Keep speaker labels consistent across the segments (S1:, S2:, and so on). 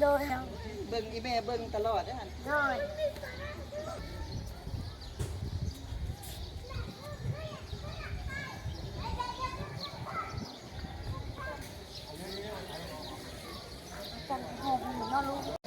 S1: ดย
S2: เบิ่งอีแม่เบิ่งตลอดนะ
S1: โดยจังหงอยู่นอกลูก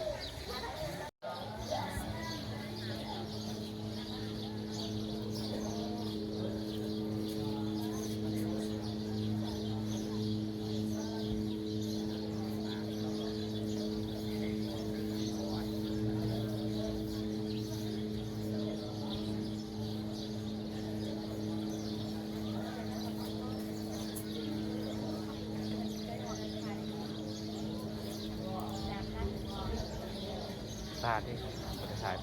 S3: ตาที่บริษัท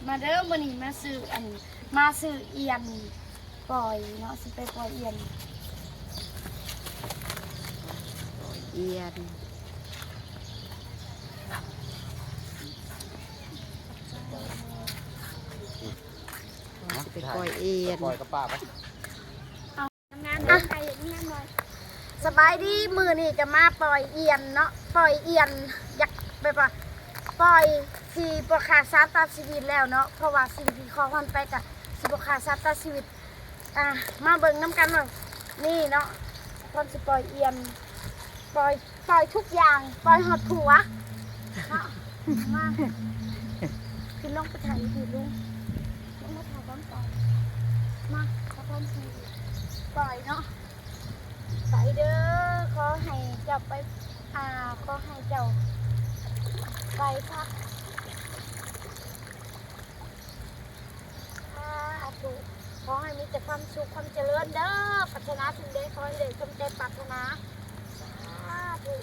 S1: มาเด้อมื้อนี้มาซื้อมาซื้อเอียนปล่อยเนาะสิไปปล่อยเอียน
S4: เอียนไปปล่อยเอียน
S3: ปล่อยกระป๋าปะ
S1: งานใครอย่างนี้หน่อยสบายดีมื้อนี้จะมาปล่อยเอียนเนาะปล่อยเอียนอยากไปปะปล่อยที่บ่ขาดสารตัดชีวิตแล้วเนาะเพราะว่าสิ่งที่ขอฮอนไปก็สิบ่ขาดสารตัดชีวิตมาเบิ่งน้ำกันว่านี่เนาะคนสิปล่อยเอียนปล่อยทุกอย่างปล่อยหดผัวเนาะมาขึ้นลงไปถ่ายดีลุงลงมาถ่ายพร้อมปล่อยมาพร้อมสิปล่อยเนาะใส่เด้อขอให้เจ้าไปขอให้เจ้าไปพักขอให้มีแต่ความสุขความเจริญเด้อปรารถนาสิ่งใดขอให้ได้สมใจปรารถนาสาธุ